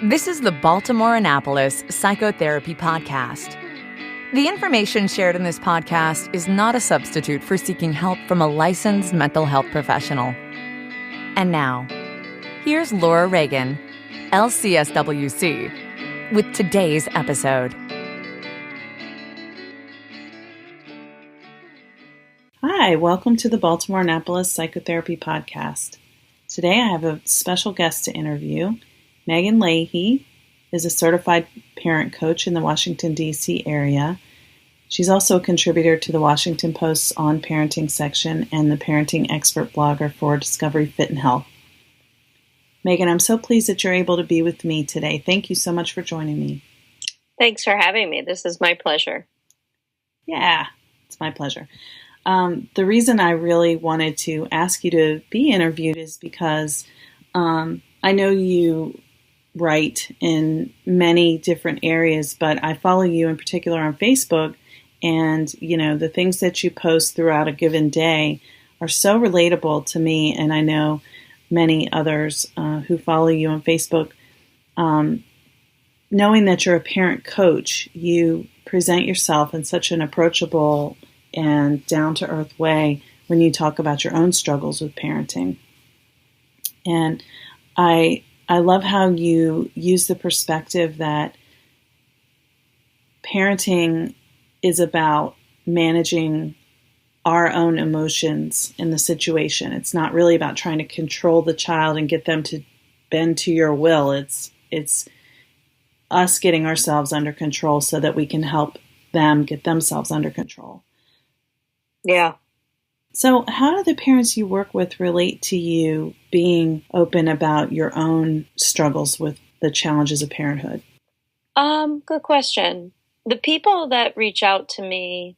This is the Baltimore Annapolis Psychotherapy Podcast. The information shared in this podcast is not a substitute for seeking help from a licensed mental health professional. And now, here's Laura Reagan, LCSW-C, with today's episode. Hi, welcome to the Baltimore Annapolis Psychotherapy Podcast. Today I have a special guest to interview. Meghan Leahy is a certified parent coach in the Washington, D.C. area. She's also a contributor to the Washington Post's On Parenting section and the parenting expert blogger for Discovery Fit and Health. Meghan, I'm so pleased that you're able to be with me today. Thank you so much for joining me. Thanks for having me. This is my pleasure. Yeah, it's my pleasure. The reason I really wanted to ask you to be interviewed is because I know you write in many different areas, but I follow you in particular on Facebook, and the things that you post throughout a given day are so relatable to me, and I know many others who follow you on Facebook. Knowing that you're a parent coach, you present yourself in such an approachable and down-to-earth way when you talk about your own struggles with parenting. And I love how you use the perspective that parenting is about managing our own emotions in the situation. It's not really about trying to control the child and get them to bend to your will. It's us getting ourselves under control so that we can help them get themselves under control. Yeah. So how do the parents you work with relate to you being open about your own struggles with the challenges of parenthood? Good question. The people that reach out to me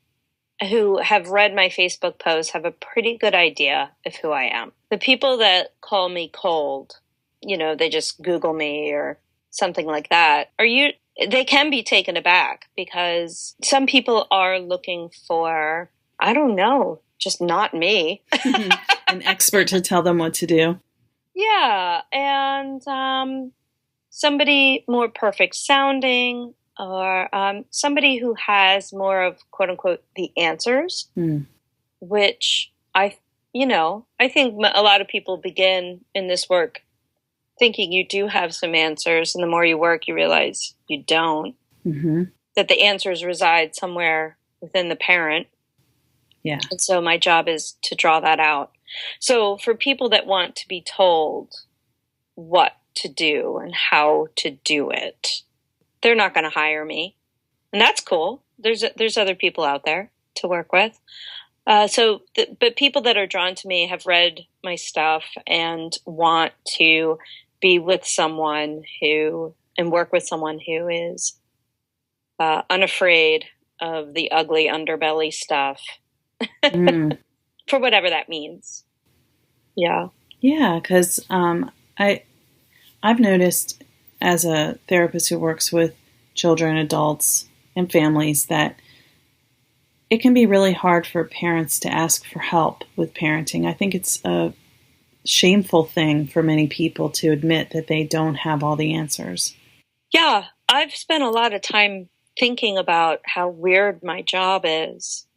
who have read my Facebook posts have a pretty good idea of who I am. The people that call me cold, they just Google me or something like that, they can be taken aback because some people are looking for, I don't know, just not me. An expert to tell them what to do. Yeah, and somebody more perfect sounding, or somebody who has more of, quote unquote, the answers, which I think a lot of people begin in this work thinking you do have some answers, and the more you work, you realize you don't, that the answers reside somewhere within the parent. Yeah. And so my job is to draw that out. So for people that want to be told what to do and how to do it, they're not going to hire me. And that's cool. There's other people out there to work with. But people that are drawn to me have read my stuff and want to be with someone and work with someone who is unafraid of the ugly underbelly stuff. For whatever that means. Yeah. Yeah, because I've noticed as a therapist who works with children, adults, and families that it can be really hard for parents to ask for help with parenting. I think it's a shameful thing for many people to admit that they don't have all the answers. Yeah, I've spent a lot of time thinking about how weird my job is.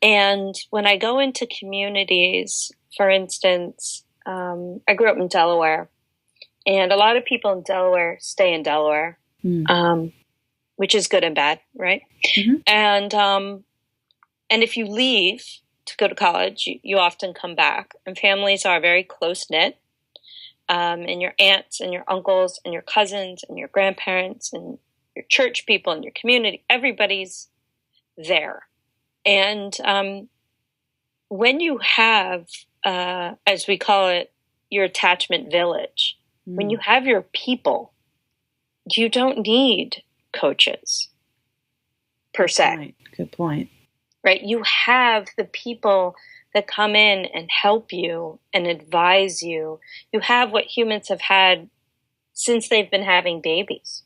And when I go into communities, for instance, I grew up in Delaware, and a lot of people in Delaware stay in Delaware, which is good and bad, right? And if you leave to go to college, you often come back, and families are very close-knit, and your aunts and your uncles and your cousins and your grandparents and your church people and your community, everybody's there. And when you have, as we call it, your attachment village, when you have your people, you don't need coaches, per se. Good point. Right? You have the people that come in and help you and advise you. You have what humans have had since they've been having babies,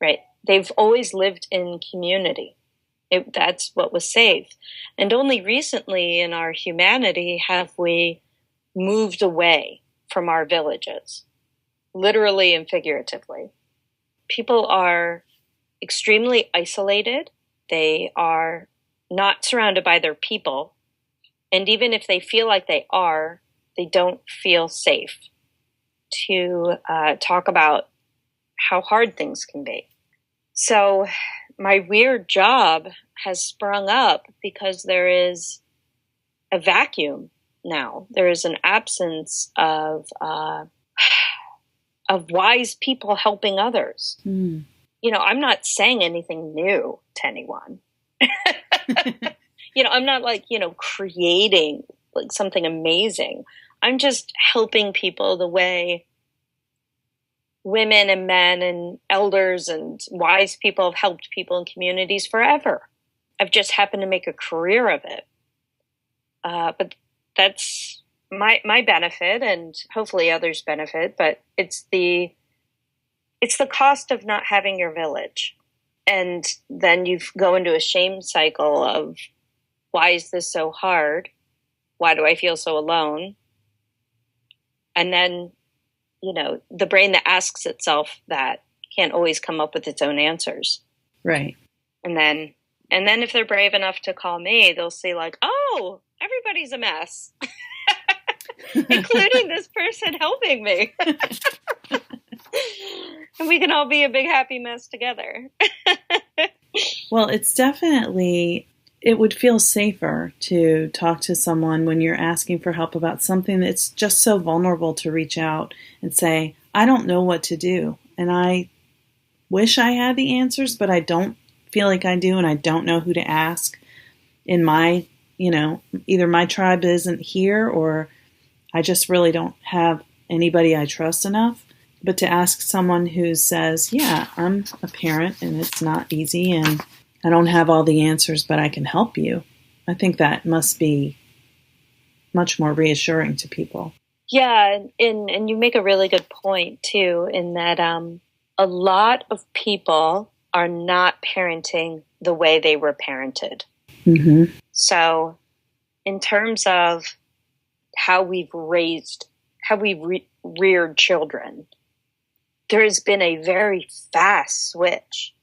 right? They've always lived in community. That's what was saved. And only recently in our humanity have we moved away from our villages. literally and figuratively. People are extremely isolated. They are not surrounded by their people. And even if they feel like they are, they don't feel safe to talk about how hard things can be. So my weird job has sprung up because there is a vacuum now. There is an absence of wise people helping others. Mm. I'm not saying anything new to anyone. I'm not creating like something amazing. I'm just helping people the way women and men and elders and wise people have helped people in communities forever. I've just happened to make a career of it. But that's my benefit, and hopefully others benefit, but it's the cost of not having your village. And then you go into a shame cycle of, why is this so hard? Why do I feel so alone? And then, the brain that asks itself that can't always come up with its own answers. Right. And then if they're brave enough to call me, they'll see like, oh, everybody's a mess, including this person helping me. And we can all be a big happy mess together. Well, it would feel safer to talk to someone when you're asking for help about something that's just so vulnerable, to reach out and say, I don't know what to do. And I wish I had the answers, but I don't feel like I do. And I don't know who to ask in my, either my tribe isn't here, or I just really don't have anybody I trust enough. But to ask someone who says, yeah, I'm a parent and it's not easy and I don't have all the answers, but I can help you. I think that must be much more reassuring to people. Yeah, and you make a really good point, too, in that a lot of people are not parenting the way they were parented. Mm-hmm. So in terms of how we've reared children, there has been a very fast switch.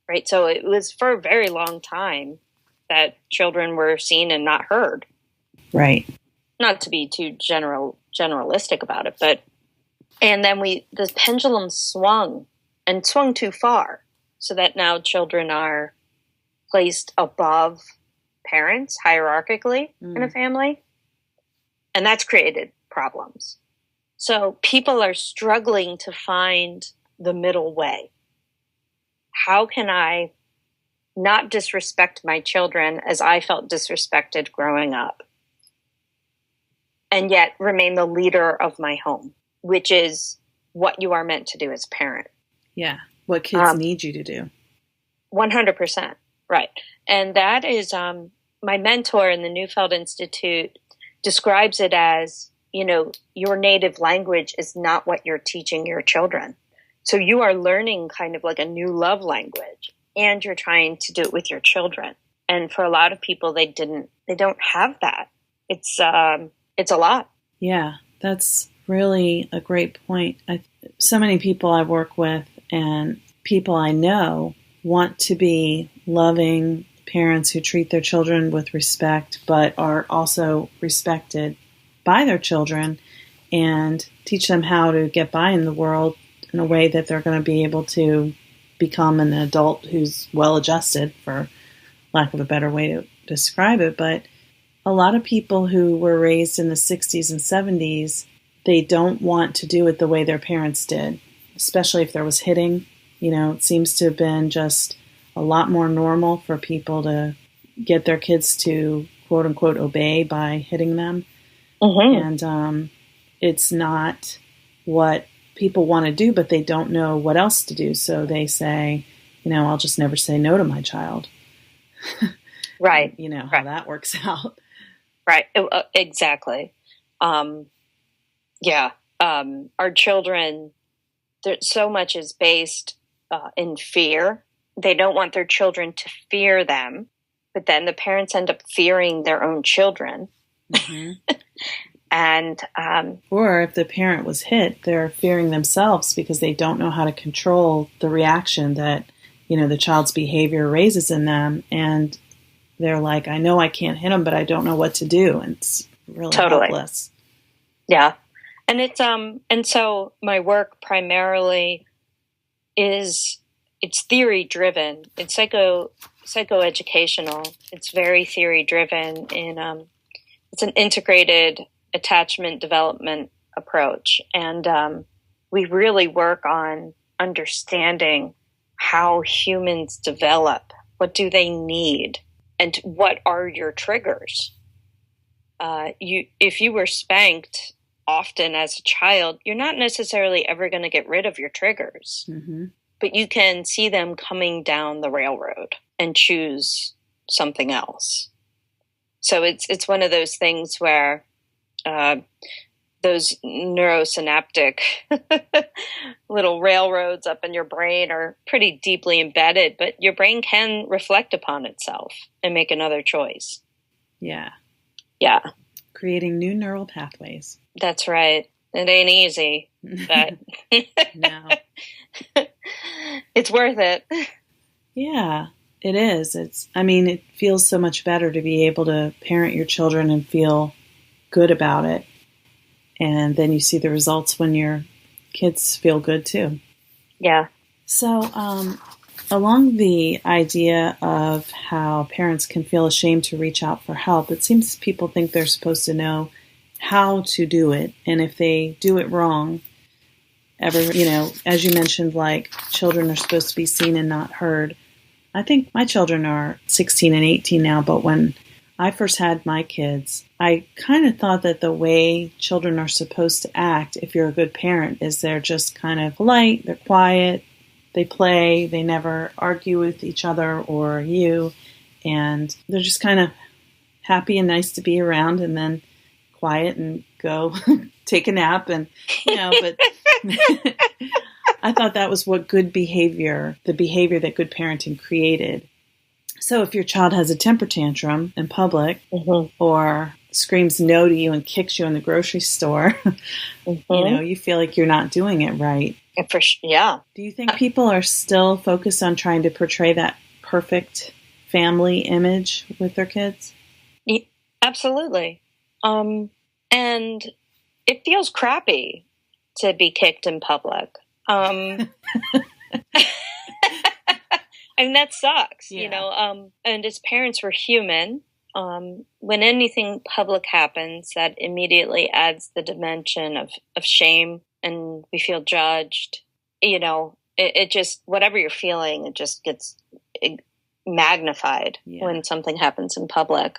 Right. So it was for a very long time that children were seen and not heard. Right. Not to be too generalistic about it, and then the pendulum swung too far, so that now children are placed above parents hierarchically in a family. And that's created problems. So people are struggling to find the middle way. How can I not disrespect my children as I felt disrespected growing up, and yet remain the leader of my home, which is what you are meant to do as a parent? Yeah. What kids need you to do. 100%. Right. And that is my mentor in the Neufeld Institute describes it as, your native language is not what you're teaching your children. So you are learning kind of like a new love language, and you're trying to do it with your children. And for a lot of people, they don't have that. It's a lot. Yeah, that's really a great point. So many people I work with and people I know want to be loving parents who treat their children with respect, but are also respected by their children, and teach them how to get by in the world in a way that they're going to be able to become an adult who's well-adjusted, for lack of a better way to describe it. But a lot of people who were raised in the 60s and 70s, they don't want to do it the way their parents did, especially if there was hitting. It seems to have been just a lot more normal for people to get their kids to, quote-unquote, obey by hitting them. Mm-hmm. And it's not what people want to do, but they don't know what else to do. So they say, I'll just never say no to my child. Right. How that works out. Right. Exactly. Yeah. Our children, so much is based in fear. They don't want their children to fear them, but then the parents end up fearing their own children. Mm-hmm. And or if the parent was hit, they're fearing themselves because they don't know how to control the reaction that, the child's behavior raises in them. And they're like, I know I can't hit them, but I don't know what to do. And it's really helpless. Yeah. And and so my work primarily it's theory driven. It's psychoeducational. It's very theory driven, and it's an integrated attachment development approach. And we really work on understanding how humans develop. What do they need? And what are your triggers? If you were spanked often as a child, you're not necessarily ever going to get rid of your triggers, but you can see them coming down the railroad and choose something else. So it's one of those things where those neurosynaptic little railroads up in your brain are pretty deeply embedded, but your brain can reflect upon itself and make another choice. Yeah. Yeah. Creating new neural pathways. That's right. It ain't easy, but no. It's worth it. Yeah, it is. It feels so much better to be able to parent your children and feel good about it. And then you see the results when your kids feel good too. Yeah. So, along the idea of how parents can feel ashamed to reach out for help, it seems people think they're supposed to know how to do it. And if they do it wrong, as you mentioned, like children are supposed to be seen and not heard. I think my children are 16 and 18 now, but when I first had my kids, I kind of thought that the way children are supposed to act, if you're a good parent, is they're just kind of polite, they're quiet, they play, they never argue with each other or you, and they're just kind of happy and nice to be around, and then quiet and go take a nap, and but I thought that was what good behavior, the behavior that good parenting created. So if your child has a temper tantrum in public or screams no to you and kicks you in the grocery store, you feel like you're not doing it right. Yeah. Do you think people are still focused on trying to portray that perfect family image with their kids? Absolutely. And it feels crappy to be kicked in public. That sucks, and as parents, we're human. When anything public happens, that immediately adds the dimension of shame, and we feel judged. It just, whatever you're feeling, it just gets magnified when something happens in public.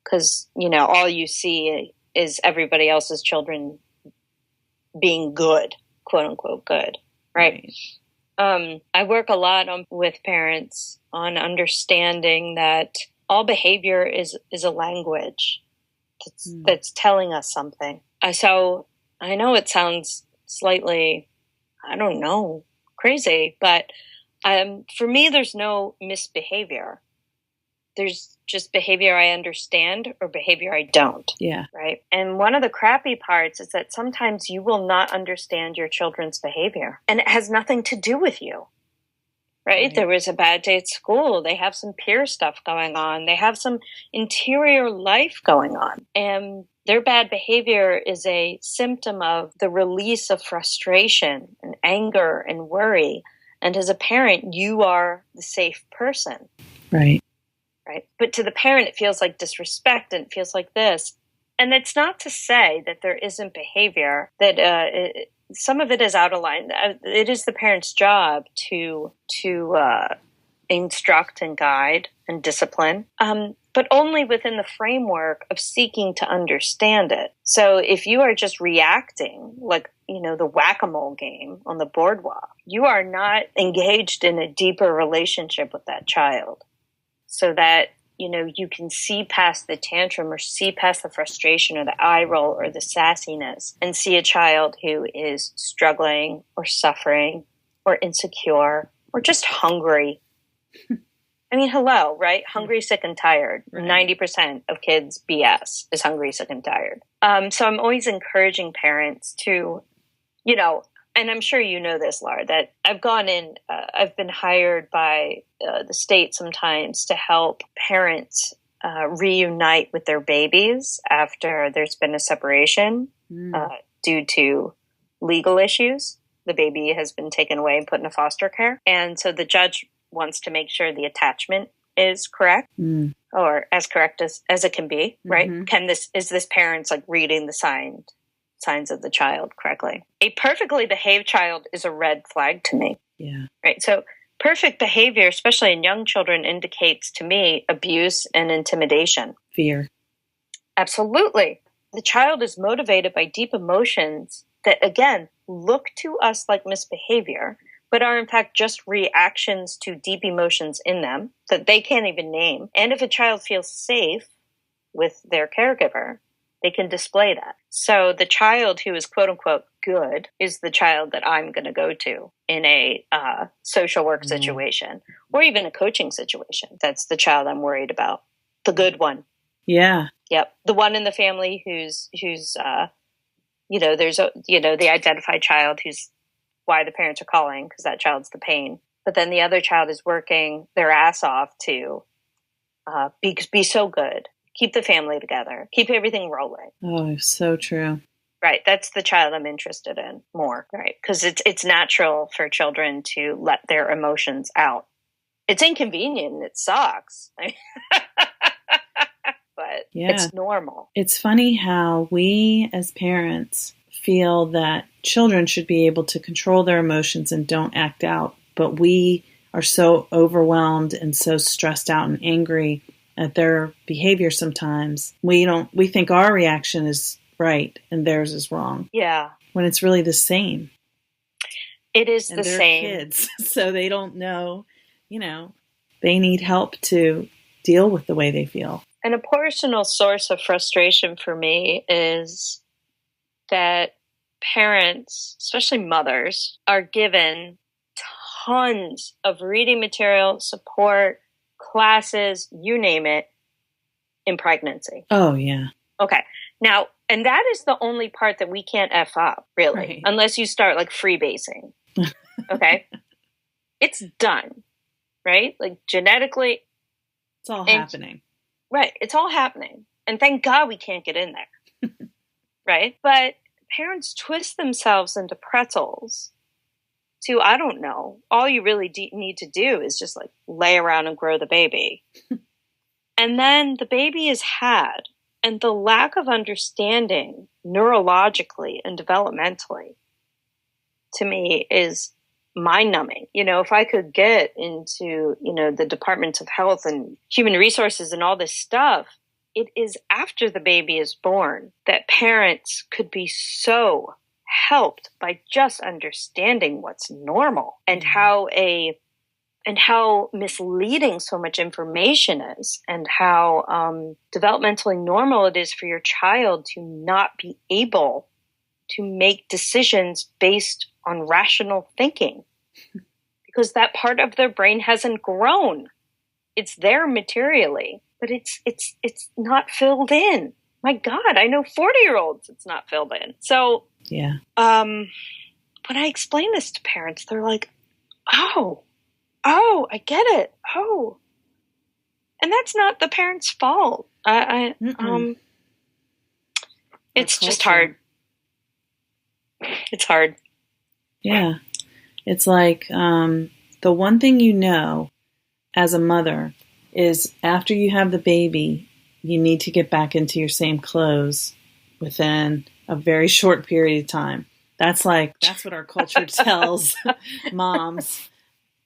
Because, all you see is everybody else's children being good, quote unquote good, right? I work a lot with parents on understanding that all behavior is a language that's telling us something. So I know it sounds slightly, crazy, but for me, there's no misbehavior. There's just behavior I understand or behavior I don't. Yeah. Right. And one of the crappy parts is that sometimes you will not understand your children's behavior, and it has nothing to do with you. Right? There was a bad day at school. They have some peer stuff going on. They have some interior life going on. And their bad behavior is a symptom of the release of frustration and anger and worry. And as a parent, you are the safe person. Right. Right. But to the parent, it feels like disrespect, and it feels like this. And it's not to say that there isn't behavior, that some of it is out of line. It is the parent's job to instruct and guide and discipline, but only within the framework of seeking to understand it. So if you are just reacting like, the whack-a-mole game on the boardwalk, you are not engaged in a deeper relationship with that child. So that, you can see past the tantrum or see past the frustration or the eye roll or the sassiness and see a child who is struggling or suffering or insecure or just hungry. I mean, hello, right? Hungry, sick, and tired. Right. 90% of kids' BS is hungry, sick, and tired. So I'm always encouraging parents to, you know, and I'm sure you know this, Laura, that I've been hired by the state sometimes to help parents reunite with their babies after there's been a separation due to legal issues. The baby has been taken away and put in a foster care. And so the judge wants to make sure the attachment is correct or as correct as it can be, right? Is this parents like reading the signs of the child correctly? A perfectly behaved child is a red flag to me. Yeah. Right. So perfect behavior, especially in young children, indicates to me abuse and intimidation. Fear. Absolutely. The child is motivated by deep emotions that, again, look to us like misbehavior, but are in fact just reactions to deep emotions in them that they can't even name. And if a child feels safe with their caregiver, they can display that. So the child who is quote unquote good is the child that I'm going to go to in a social work situation or even a coaching situation. That's the child I'm worried about. The good one. Yeah. Yep. The one in the family who's there's the identified child who's why the parents are calling because that child's the pain. But then the other child is working their ass off to be so good, keep the family together, keep everything rolling. Oh, so true. Right. That's the child I'm interested in more. Right. Because it's natural for children to let their emotions out. It's inconvenient and it sucks. But it's normal. It's funny how we as parents feel that children should be able to control their emotions and don't act out. But we are so overwhelmed and so stressed out and angry at their behavior sometimes. We think our reaction is right and theirs is wrong. Yeah. When it's really the same. It is and the they're same. Kids, so they don't know, they need help to deal with the way they feel. And a personal source of frustration for me is that parents, especially mothers, are given tons of reading material, support, classes, you name it, in pregnancy. Oh, yeah. Okay. Now, and that is the only part that we can't F up, really, right. Unless you start like freebasing. Okay? It's done, right? Like genetically. It's all happening. Right. It's all happening. And thank God we can't get in there. Right. But parents twist themselves into pretzels to, I don't know, all you really need to do is just like lay around and grow the baby. And then the baby is had. And the lack of understanding neurologically and developmentally to me is mind-numbing. If I could get into, the departments of health and human resources and all this stuff, it is after the baby is born that parents could be so helped by just understanding what's normal and how misleading so much information is and how developmentally normal it is for your child to not be able to make decisions based on rational thinking because that part of their brain hasn't grown. It's there materially, but it's not filled in. My God, I know 40-year-olds it's not filled in. So yeah. When I explain this to parents, they're like, oh, I get it. Oh. And that's not the parent's fault. It's just hard. It's hard. Yeah. It's like the one thing as a mother is after you have the baby, you need to get back into your same clothes within a very short period of time. That's what our culture tells moms.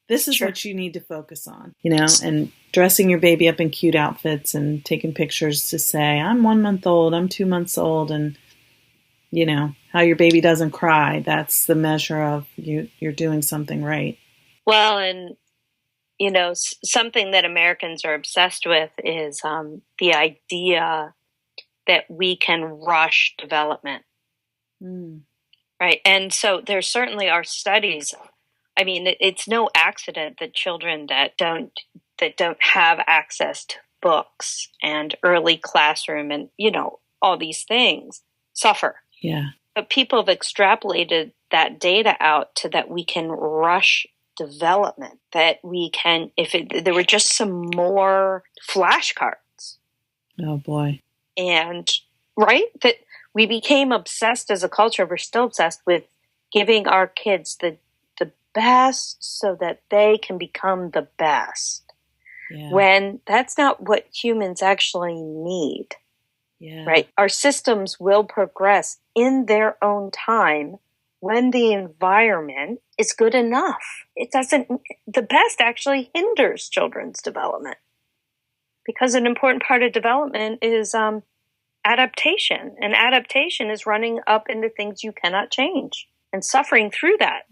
This is what you need to focus on, and dressing your baby up in cute outfits and taking pictures to say, I'm 1 month old, I'm 2 months old, and how your baby doesn't cry. That's the measure of you're doing something right. Well, and, something that Americans are obsessed with is the idea that we can rush development. Right. And so there certainly are studies. I mean, it's no accident that children that don't that don't have access to books and early classroom and, all these things suffer. Yeah. But people have extrapolated that data out to that we can rush development, that we can, there were just some more flashcards. Oh boy. And right, that we became obsessed as a culture. We're still obsessed with giving our kids the best so that they can become the best. Yeah. When that's not what humans actually need. Yeah. Right? Our systems will progress in their own time when the environment is good enough. The best actually hinders children's development, because an important part of development is adaptation, and adaptation is running up into things you cannot change and suffering through that,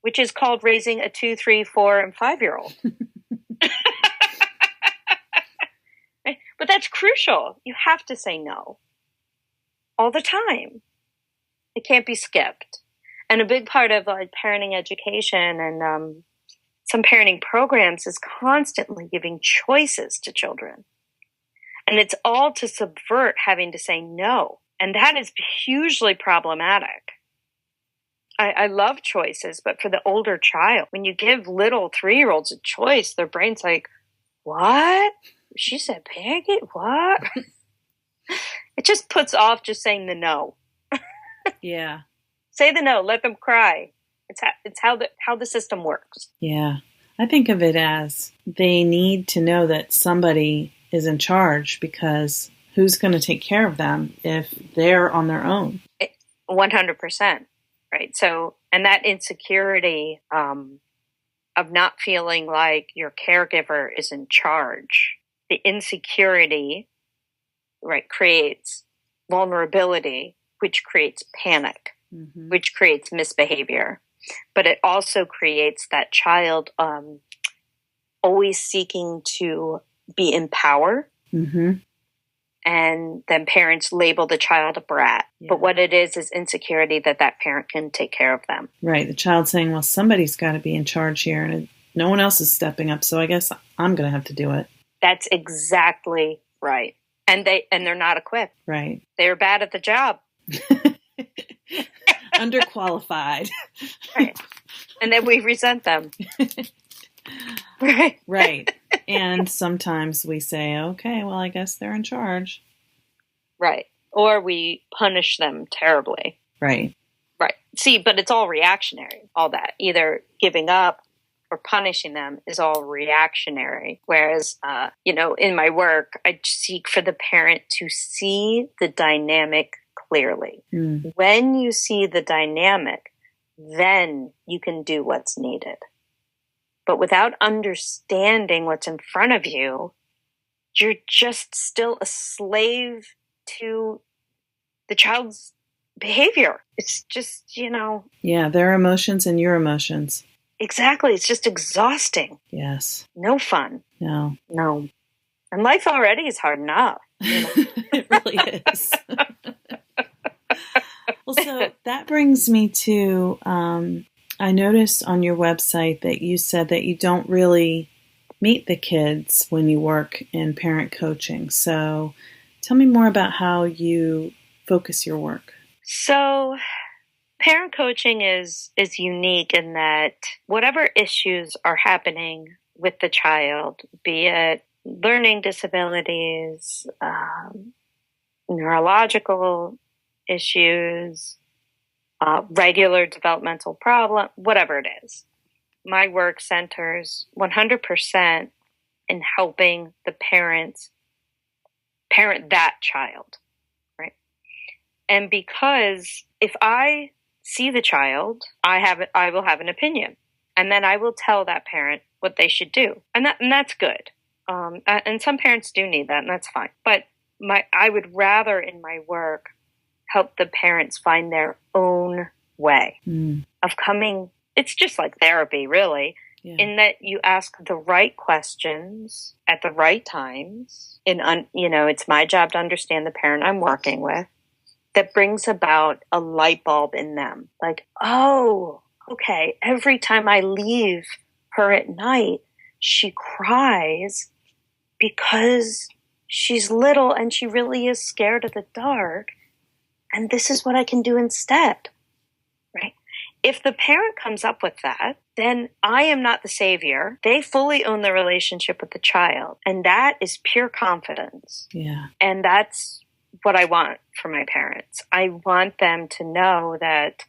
which is called raising a 2, 3, 4, and 5-year-old. Right? But that's crucial. You have to say no all the time. It can't be skipped. And a big part of parenting education and some parenting programs is constantly giving choices to children. And it's all to subvert having to say no. And that is hugely problematic. I love choices, but for the older child, when you give little 3-year-olds a choice, their brain's like, what? She said pancake? What? It just puts off just saying the no. Yeah. Say the no. Let them cry. It's how the system works. Yeah. I think of it as they need to know that somebody is in charge, because who's going to take care of them if they're on their own? 100%. Right. So, and that insecurity of not feeling like your caregiver is in charge, the insecurity, right, creates vulnerability, which creates panic, which creates misbehavior. But it also creates that child always seeking to be in power. And then parents label the child a brat. Yeah. But what it is insecurity that parent can take care of them. Right. The child saying, well, somebody's got to be in charge here, and no one else is stepping up, so I guess I'm going to have to do it. That's exactly right. And they're not equipped. Right. They're bad at the job. Underqualified. Right. And then we resent them. Right. Right. And sometimes we say, okay, well, I guess they're in charge. Right. Or we punish them terribly. Right. Right. See, but it's all reactionary, all that. Either giving up or punishing them is all reactionary. Whereas, in my work, I seek for the parent to see the dynamic clearly. When you see the dynamic, then you can do what's needed. But without understanding what's in front of you, you're just still a slave to the child's behavior. It's just, Yeah, their emotions and your emotions. Exactly. It's just exhausting. Yes. No fun. No. And life already is hard enough. It really is. Well, so that brings me to... I noticed on your website that you said that you don't really meet the kids when you work in parent coaching. So tell me more about how you focus your work. So parent coaching is unique in that whatever issues are happening with the child, be it learning disabilities, neurological issues, regular developmental problem, whatever it is. My work centers 100% in helping the parents parent that child, right? And because if I see the child, I will have an opinion, and then I will tell that parent what they should do, and that's good. And some parents do need that, and that's fine. But I would rather in my work help the parents find their own way of coming. It's just like therapy, really, in that you ask the right questions at the right times. It's my job to understand the parent I'm working with. That brings about a light bulb in them. Like, oh, okay, every time I leave her at night, she cries because she's little and she really is scared of the dark. And this is what I can do instead, right? If the parent comes up with that, then I am not the savior. They fully own the relationship with the child. And that is pure confidence. Yeah. And that's what I want for my parents. I want them to know that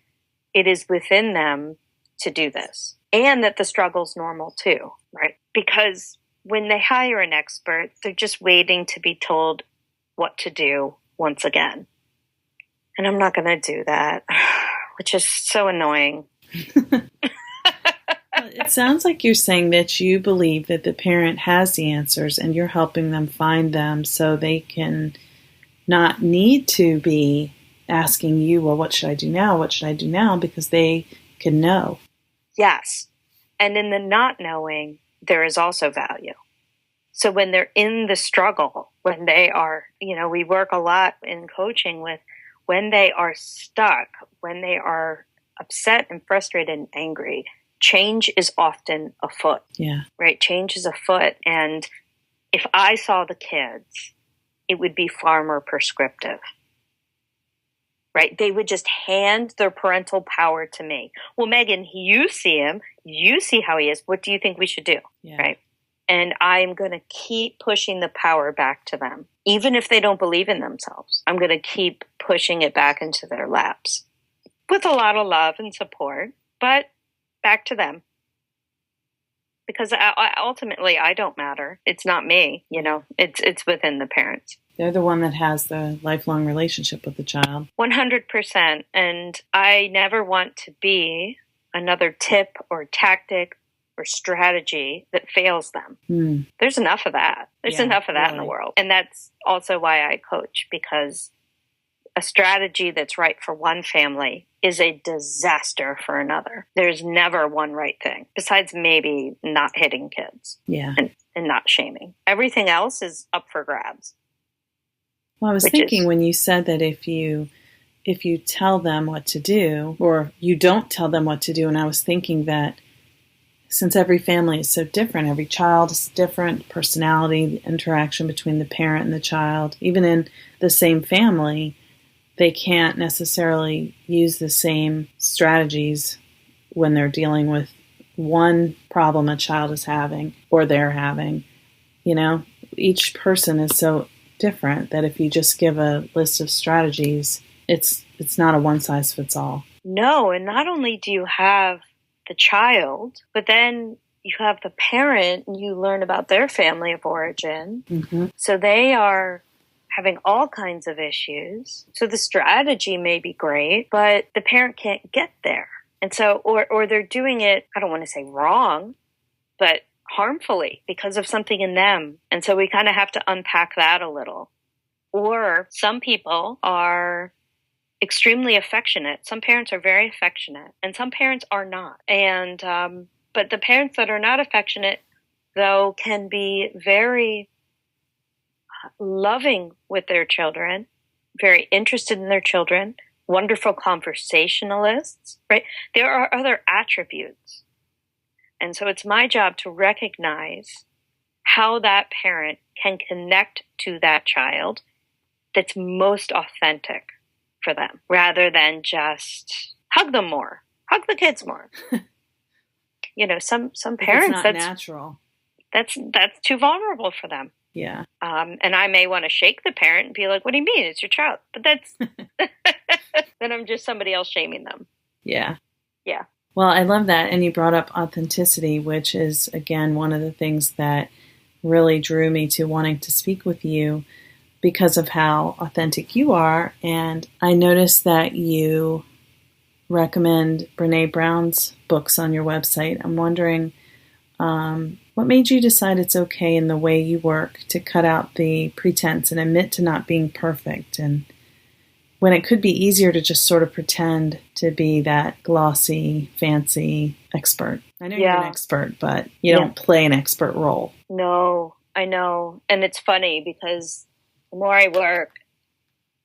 it is within them to do this and that the struggle's normal too, right? Because when they hire an expert, they're just waiting to be told what to do once again. And I'm not going to do that, which is so annoying. It sounds like you're saying that you believe that the parent has the answers and you're helping them find them so they can not need to be asking you, well, what should I do now? What should I do now? Because they can know. Yes. And in the not knowing, there is also value. So when they're in the struggle, when they are, we work a lot in coaching with when they are stuck, when they are upset and frustrated and angry, change is often afoot. Yeah. Right? Change is afoot. And if I saw the kids, it would be far more prescriptive. Right? They would just hand their parental power to me. Well, Meghan, you see him. You see how he is. What do you think we should do? Yeah. Right? And I'm going to keep pushing the power back to them. Even if they don't believe in themselves, I'm going to keep pushing it back into their laps with a lot of love and support, but back to them. Because ultimately, I don't matter. It's not me, it's within the parents. They're the one that has the lifelong relationship with the child. 100%. And I never want to be another tip or tactic or strategy that fails them. There's enough of that. There's enough of that in the world. And that's also why I coach, because a strategy that's right for one family is a disaster for another. There's never one right thing, besides maybe not hitting kids and not shaming. Everything else is up for grabs. Well, I was thinking when you said that if you tell them what to do or you don't tell them what to do, and I was thinking that since every family is so different, every child is different, personality, the interaction between the parent and the child, even in the same family, they can't necessarily use the same strategies when they're dealing with one problem a child is having or they're having. Each person is so different that if you just give a list of strategies, it's not a one-size-fits-all. No, and not only do you have the child, but then you have the parent and you learn about their family of origin. Mm-hmm. So they are having all kinds of issues. So the strategy may be great, but the parent can't get there. And so, or they're doing it, I don't want to say wrong, but harmfully because of something in them. And so we kind of have to unpack that a little. Or some people are extremely affectionate. Some parents are very affectionate and some parents are not. And, but the parents that are not affectionate, though, can be very loving with their children, very interested in their children, wonderful conversationalists, right? There are other attributes. And so it's my job to recognize how that parent can connect to that child that's most authentic for them, rather than just hug them more, hug the kids more. Some parents, it's not natural. That's too vulnerable for them. Yeah. And I may want to shake the parent and be like, what do you mean? It's your child. But that's, then I'm just somebody else shaming them. Yeah. Yeah. Well, I love that. And you brought up authenticity, which is, again, one of the things that really drew me to wanting to speak with you because of how authentic you are. And I noticed that you recommend Brené Brown's books on your website. I'm wondering, what made you decide it's okay in the way you work to cut out the pretense and admit to not being perfect, and when it could be easier to just sort of pretend to be that glossy, fancy expert? I know you're an expert, but you don't play an expert role. No, I know. And it's funny because the more I work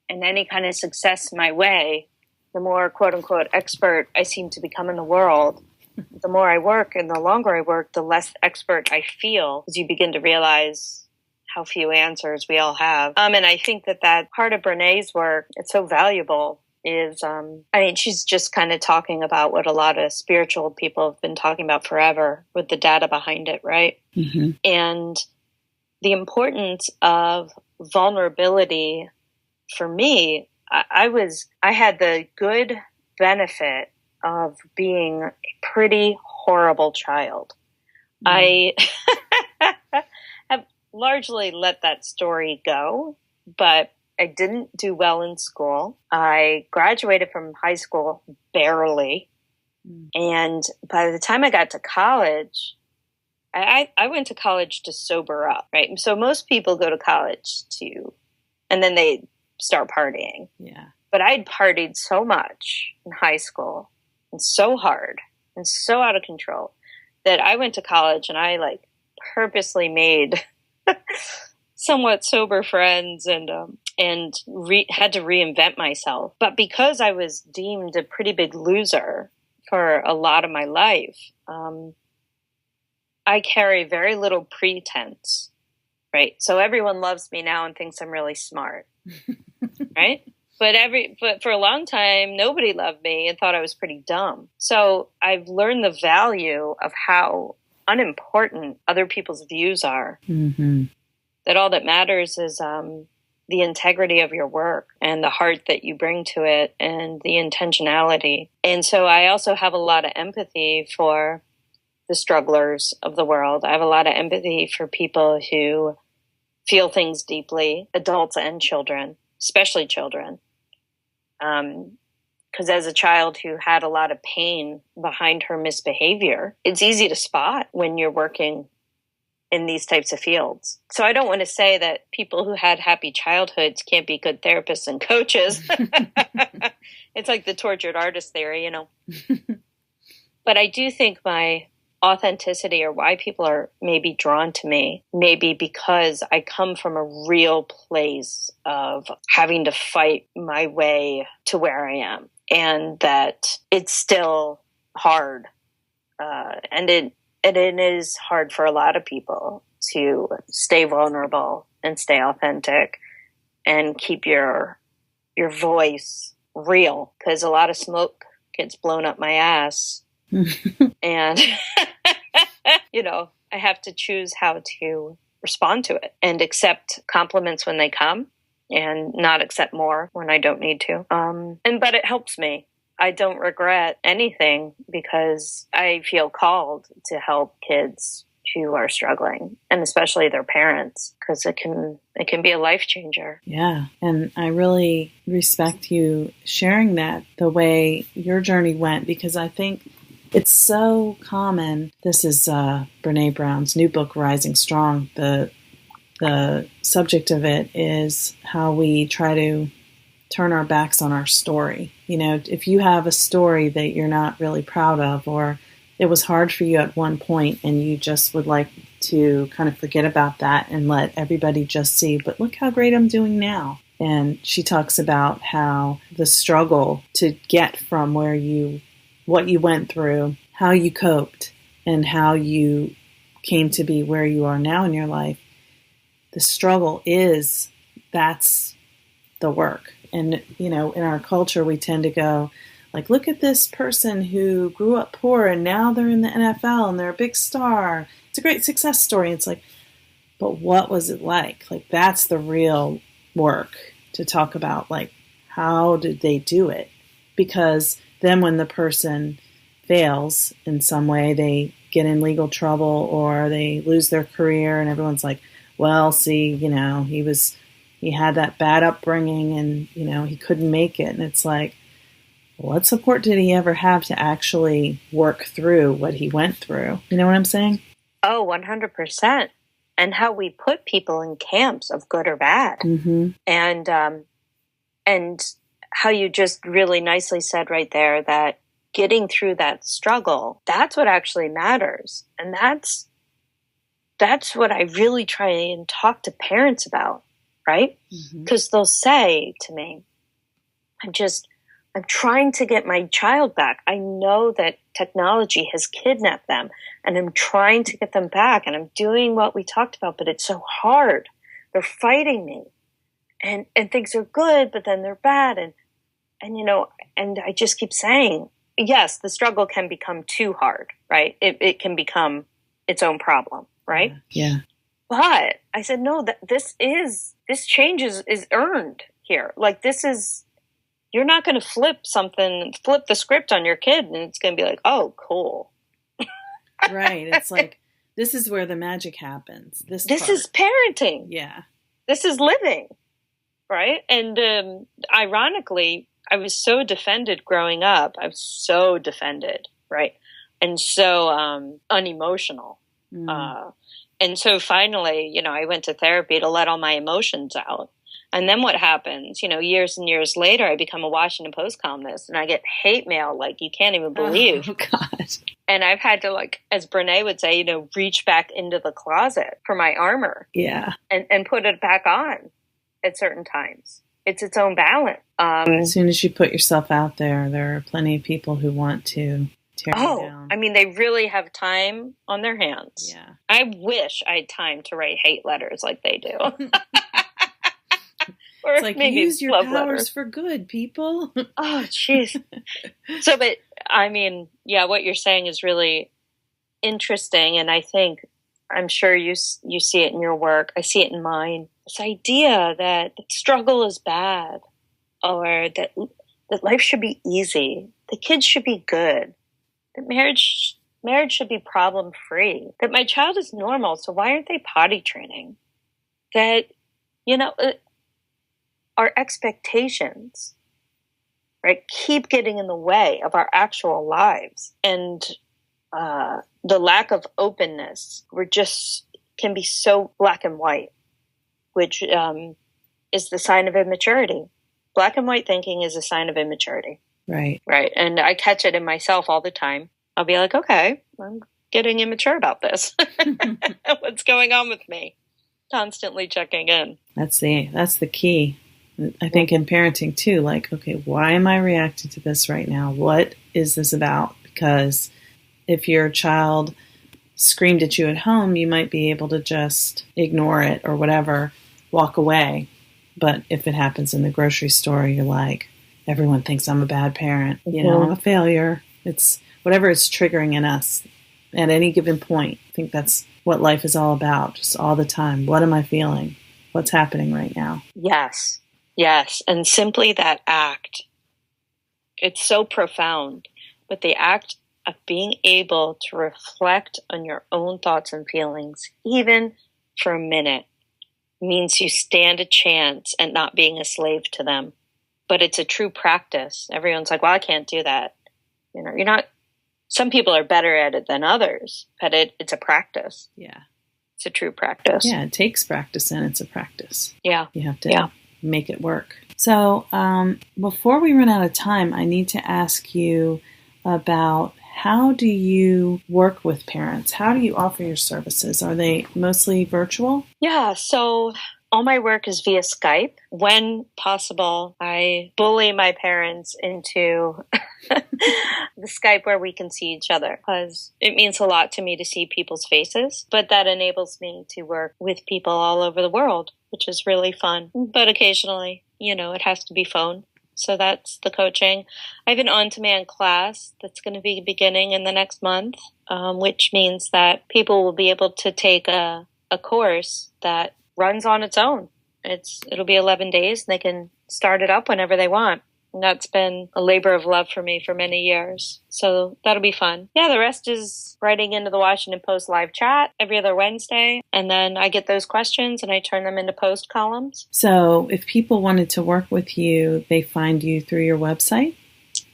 and any kind of success my way, the more quote unquote expert I seem to become in the world. the more I work and the longer I work, the less expert I feel, as you begin to realize how few answers we all have. And I think that part of Brené's work, it's so valuable, is, she's just kind of talking about what a lot of spiritual people have been talking about forever with the data behind it, right? Mm-hmm. And the importance of vulnerability for me, I had the good benefit of being a pretty horrible child. I have largely let that story go, but I didn't do well in school. I graduated from high school barely. And by the time I got to college, I went to college to sober up, right? So most people go to college and then they start partying. Yeah. But I'd partied so much in high school and so hard and so out of control that I went to college and I purposely made somewhat sober friends and had to reinvent myself. But because I was deemed a pretty big loser for a lot of my life, I carry very little pretense, right? So everyone loves me now and thinks I'm really smart, right? But for a long time, nobody loved me and thought I was pretty dumb. So I've learned the value of how unimportant other people's views are. Mm-hmm. That all that matters is the integrity of your work and the heart that you bring to it and the intentionality. And so I also have a lot of empathy for the strugglers of the world. I have a lot of empathy for people who feel things deeply, adults and children, especially children. Because as a child who had a lot of pain behind her misbehavior, it's easy to spot when you're working in these types of fields. So I don't want to say that people who had happy childhoods can't be good therapists and coaches. It's like the tortured artist theory, But I do think my authenticity, or why people are maybe drawn to me, maybe because I come from a real place of having to fight my way to where I am, and that it's still hard. And it is hard for a lot of people to stay vulnerable and stay authentic and keep your voice real, because a lot of smoke gets blown up my ass. And, I have to choose how to respond to it and accept compliments when they come and not accept more when I don't need to. But it helps me. I don't regret anything because I feel called to help kids who are struggling, and especially their parents, because it can be a life changer. Yeah. And I really respect you sharing that the way your journey went, because I think it's so common. This is Brené Brown's new book, Rising Strong. The subject of it is how we try to turn our backs on our story. If you have a story that you're not really proud of, or it was hard for you at one point and you just would like to kind of forget about that and let everybody just see, but look how great I'm doing now. And she talks about how the struggle to get from what you went through, how you coped, and how you came to be where you are now in your life. The struggle that's the work. And, in our culture, we tend to go, look at this person who grew up poor and now they're in the NFL and they're a big star. It's a great success story. It's but what was it like? That's the real work to talk about. How did they do it? Because then when the person fails in some way, they get in legal trouble or they lose their career, and everyone's like, well, see, he had that bad upbringing and, he couldn't make it. And it's what support did he ever have to actually work through what he went through? You know what I'm saying? Oh, 100%. And how we put people in camps of good or bad. Mm-hmm. And how you just really nicely said right there that getting through that struggle, that's what actually matters. And that's what I really try and talk to parents about, right? Because they'll say to me, I'm trying to get my child back. I know that technology has kidnapped them, and I'm trying to get them back, and I'm doing what we talked about, but it's so hard. They're fighting me, and things are good, but then they're bad. And, you know, and I just keep saying, yes, the struggle can become too hard, right? It can become its own problem, right? Yeah. But I said, no, this change is earned here. Like, you're not going to flip the script on your kid and it's going to be like, oh, cool. Right. It's like, this is where the magic happens. This is parenting. Yeah. This is living. Right. And ironically, I was so defended growing up. I was so defended. Right. And so unemotional. And so finally, you know, I went to therapy to let all my emotions out. And then what happens, you know, years and years later, I become a Washington Post columnist and I get hate mail like you can't even believe. Oh, God. And I've had to, like, as Brene would say, you know, reach back into the closet for my armor. Yeah. And put it back on at certain times. It's its own balance. As soon as you put yourself out there, there are plenty of people who want to tear you down. I mean, they really have time on their hands. Yeah. I wish I had time to write hate letters like they do. Or it's like, maybe use your love powers letters for good, people. Oh, jeez. So, but I mean, yeah, what you're saying is really interesting. And I'm sure you see it in your work. I see it in mine. This idea that struggle is bad, or that life should be easy, the kids should be good, that marriage should be problem free, that my child is normal, so why aren't they potty training? That, you know, our expectations, right, keep getting in the way of our actual lives, and the lack of openness. We're just can be so black and white, which is the sign of immaturity. Black and white thinking is a sign of immaturity. Right. Right. And I catch it in myself all the time. I'll be like, okay, I'm getting immature about this. What's going on with me? Constantly checking in. That's the key. I think in parenting too, like, okay, why am I reacting to this right now? What is this about? Because if your child screamed at you at home, you might be able to just ignore it or whatever, walk away. But if it happens in the grocery store, you're like, everyone thinks I'm a bad parent. You know, I'm a failure. It's whatever is triggering in us at any given point. I think that's what life is all about, just all the time. What am I feeling? What's happening right now? Yes. Yes. And simply that act, it's so profound, but the act of being able to reflect on your own thoughts and feelings, even for a minute, means you stand a chance at not being a slave to them. But it's a true practice. Everyone's like, well, I can't do that. You know, you're not, some people are better at it than others, but it's a practice. Yeah. It's a true practice. Yeah, it takes practice and it's a practice. Yeah. You have to make it work. So before we run out of time, I need to ask you about how do you work with parents? How do you offer your services? Are they mostly virtual? Yeah, so all my work is via Skype. When possible, I bully my parents into the Skype where we can see each other, because it means a lot to me to see people's faces. But that enables me to work with people all over the world, which is really fun. But occasionally, you know, it has to be phone. So that's the coaching. I have an on-demand class that's going to be beginning in the next month, which means that people will be able to take a course that runs on its own. It'll be 11 days, and they can start it up whenever they want. And that's been a labor of love for me for many years. So that'll be fun. Yeah, the rest is writing into the Washington Post live chat every other Wednesday. And then I get those questions and I turn them into post columns. So if people wanted to work with you, they find you through your website?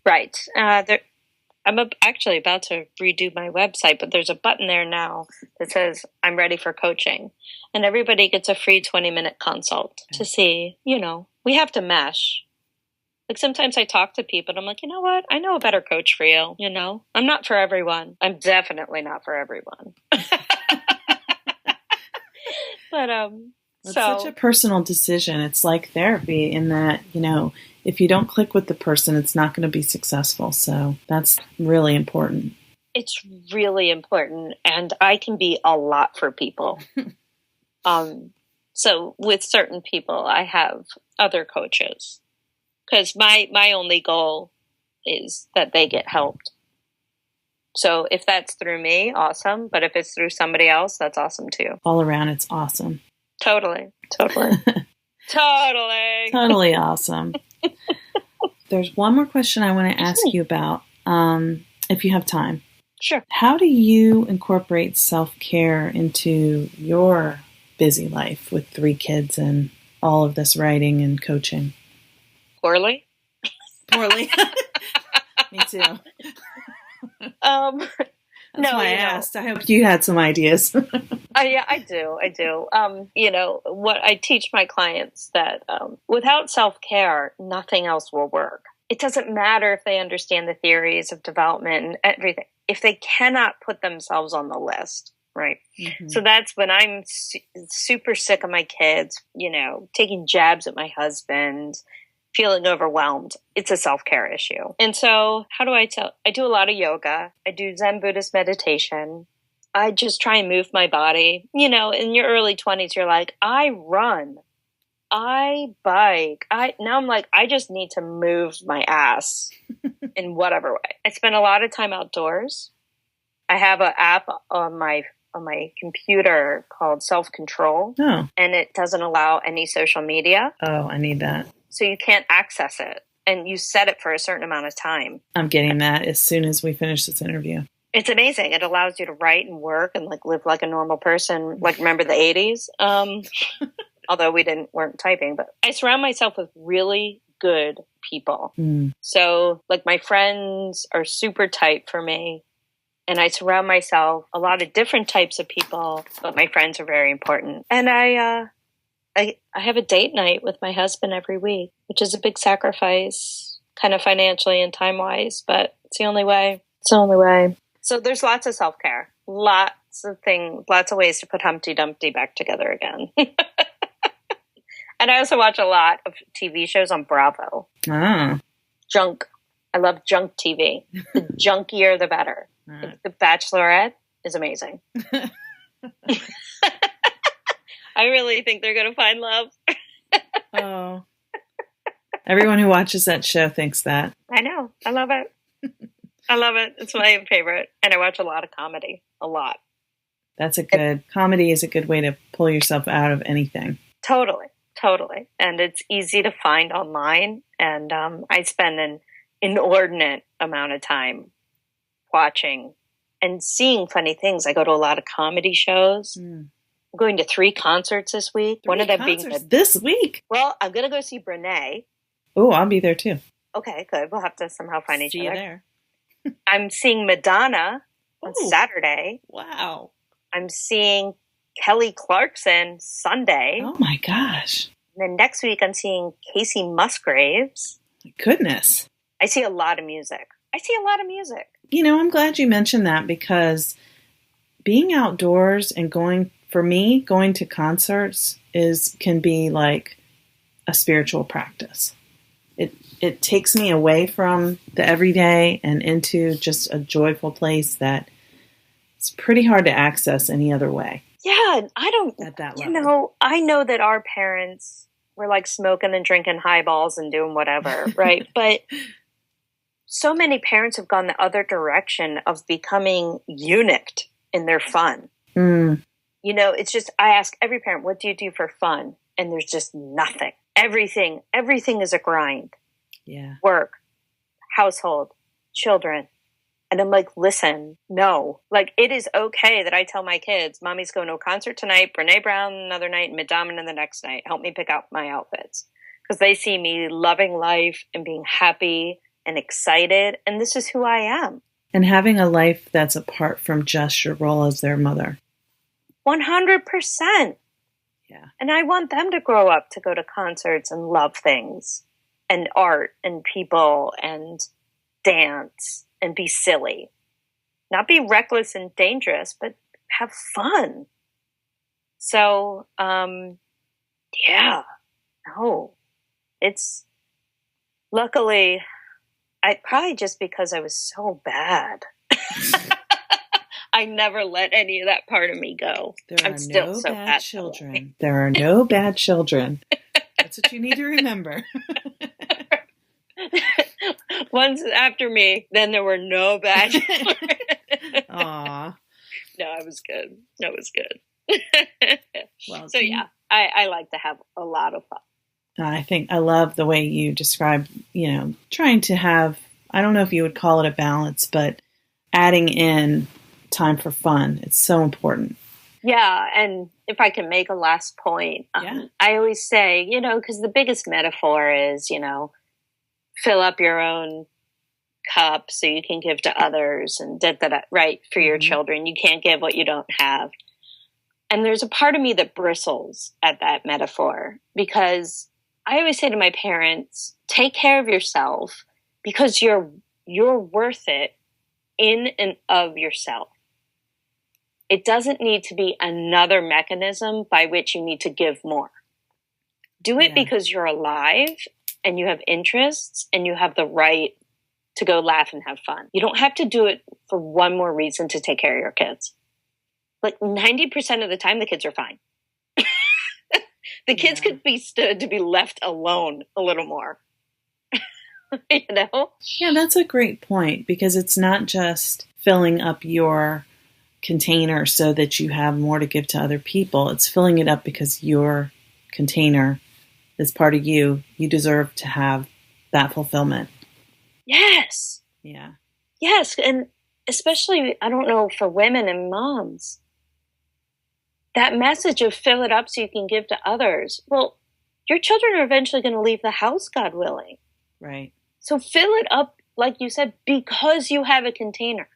Right. I'm actually about to redo my website, but there's a button there now that says I'm ready for coaching. And everybody gets a free 20-minute consult to see, you know, we have to mesh. Like sometimes I talk to people and I'm like, you know what? I know a better coach for you. You know, I'm not for everyone. I'm definitely not for everyone. But It's such a personal decision. It's like therapy in that, if you don't click with the person, it's not going to be successful. So that's really important. It's really important. And I can be a lot for people. So with certain people, I have other coaches because my only goal is that they get helped. So if that's through me, awesome. But if it's through somebody else, that's awesome too. All around, it's awesome. Totally. Totally awesome. There's one more question I want to ask you about, if you have time. Sure. How do you incorporate self-care into your busy life with 3 kids and all of this writing and coaching? Poorly. Me too. That's no, why I asked. I hope you had some ideas. Yeah, I do. What I teach my clients that without self-care, nothing else will work. It doesn't matter if they understand the theories of development and everything, if they cannot put themselves on the list, right? Mm-hmm. So that's when I'm super sick of my kids, taking jabs at my husband, feeling overwhelmed. It's a self-care issue. And so how do I do a lot of yoga. I do Zen Buddhist meditation. I just try and move my body. In your early 20s, you're like, I run, I bike. Now I'm like, I just need to move my ass in whatever way. I spend a lot of time outdoors. I have an app on my computer called Self-Control. Oh. And it doesn't allow any social media. Oh, I need that. So you can't access it. And you set it for a certain amount of time. I'm getting that as soon as we finish this interview. It's amazing. It allows you to write and work and live like a normal person. Remember the 80s? Although we weren't typing, but I surround myself with really good people. Mm. So my friends are super tight for me. And I surround myself a lot of different types of people, but my friends are very important. And I have a date night with my husband every week, which is a big sacrifice, kind of financially and time-wise, but it's the only way. So there's lots of self-care, lots of things, lots of ways to put Humpty Dumpty back together again. And I also watch a lot of TV shows on Bravo. Ah. Junk. I love junk TV. The junkier, the better. The Bachelorette is amazing. I really think they're going to find love. Oh. Everyone who watches that show thinks that. I know. I love it. It's my favorite. And I watch a lot of comedy. A lot. Comedy is a good way to pull yourself out of anything. Totally. And it's easy to find online. And I spend an inordinate amount of time watching and seeing funny things. I go to a lot of comedy shows. I'm going to 3 concerts this week. One of them being this week. Well, I'm going to go see Brene. Oh, I'll be there too. Okay, good. We'll have to somehow find each other. See you there. I'm seeing Madonna on Saturday. Wow. I'm seeing Kelly Clarkson Sunday. Oh my gosh. And then next week I'm seeing Casey Musgraves. My goodness. I see a lot of music. I'm glad you mentioned that because being outdoors and going to concerts can be like a spiritual practice. It takes me away from the everyday and into just a joyful place that it's pretty hard to access any other way. Yeah, I don't, at that level. I know that our parents were smoking and drinking highballs and doing whatever, right? But so many parents have gone the other direction of becoming eunuched in their fun. Mm. It's just, I ask every parent, what do you do for fun? And there's just nothing. Everything is a grind. Yeah. Work, household, children. And I'm like, listen, no. It is okay that I tell my kids, Mommy's going to a concert tonight, Brene Brown another night, and Madonna the next night. Help me pick out my outfits. Because they see me loving life and being happy and excited. And this is who I am. And having a life that's apart from just your role as their mother. 100%. Yeah. And I want them to grow up to go to concerts and love things and art and people and dance and be silly. Not be reckless and dangerous, but have fun. So Yeah. No. It's luckily, probably just because I was so bad. I never let any of that part of me go. I'm still so bad children. There are no bad children. That's what you need to remember. Once after me, then there were no bad children. Aw. No, I was good. That was good. Well, so yeah, I like to have a lot of fun. I love the way you describe, trying to have, I don't know if you would call it a balance, but adding in time for fun. It's so important. Yeah. And if I can make a last point, I always say, because the biggest metaphor is, fill up your own cup so you can give to others and right, for your children. You can't give what you don't have. And there's a part of me that bristles at that metaphor, because I always say to my parents, take care of yourself because you're worth it in and of yourself. It doesn't need to be another mechanism by which you need to give more. Do it because you're alive and you have interests and you have the right to go laugh and have fun. You don't have to do it for one more reason to take care of your kids. Like 90% of the time, the kids are fine. The kids could be stood to be left alone a little more. Yeah, that's a great point, because it's not just filling up your container so that you have more to give to other people. It's filling it up because your container is part of you. You deserve to have that fulfillment. Yes. Yeah. Yes. And especially, I don't know, for women and moms, that message of fill it up so you can give to others. Well, your children are eventually going to leave the house, God willing. Right. So fill it up, like you said, because you have a container.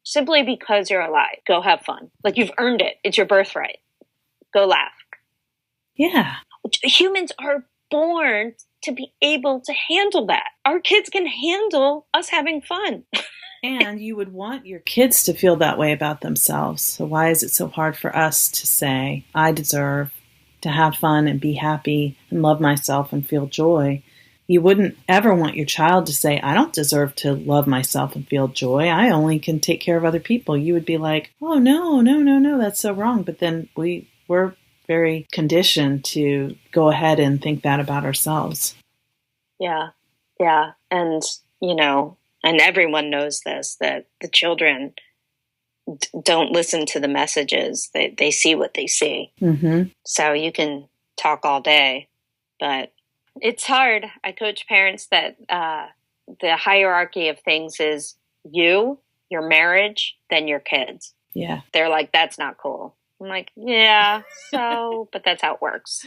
Simply because you're alive. Go have fun. Like you've earned it. It's your birthright. Go laugh. Yeah. Humans are born to be able to handle that. Our kids can handle us having fun. And you would want your kids to feel that way about themselves. So why is it so hard for us to say, I deserve to have fun and be happy and love myself and feel joy? You wouldn't ever want your child to say, I don't deserve to love myself and feel joy. I only can take care of other people. You would be like, oh, no, that's so wrong. But then we're very conditioned to go ahead and think that about ourselves. Yeah. And, and everyone knows this, that the children don't listen to the messages. They see what they see. Mm-hmm. So you can talk all day, but it's hard. I coach parents that the hierarchy of things is you, your marriage, then your kids. Yeah. They're like, that's not cool. I'm like, yeah, but that's how it works.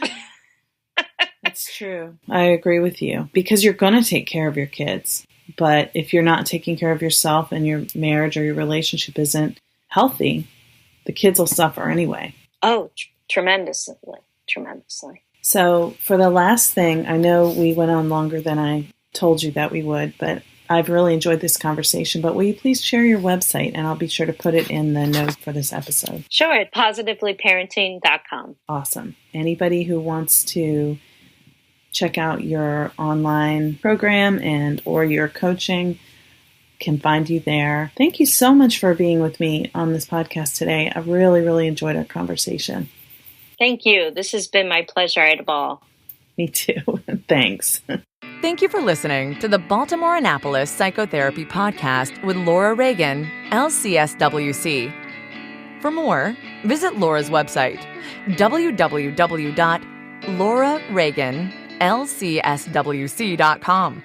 That's true. I agree with you, because you're going to take care of your kids. But if you're not taking care of yourself and your marriage or your relationship isn't healthy, the kids will suffer anyway. Oh, tremendously. So for the last thing, I know we went on longer than I told you that we would, but I've really enjoyed this conversation. But will you please share your website, and I'll be sure to put it in the note for this episode. Sure, positivelyparenting.com. Awesome. Anybody who wants to check out your online program and or your coaching can find you there. Thank you so much for being with me on this podcast today. I really, really enjoyed our conversation. Thank you. This has been my pleasure. I had a ball. Me too. Thanks. Thank you for listening to the Baltimore Annapolis Psychotherapy Podcast with Laura Reagan, LCSW-C. For more, visit Laura's website, www.laurareaganlcswc.com.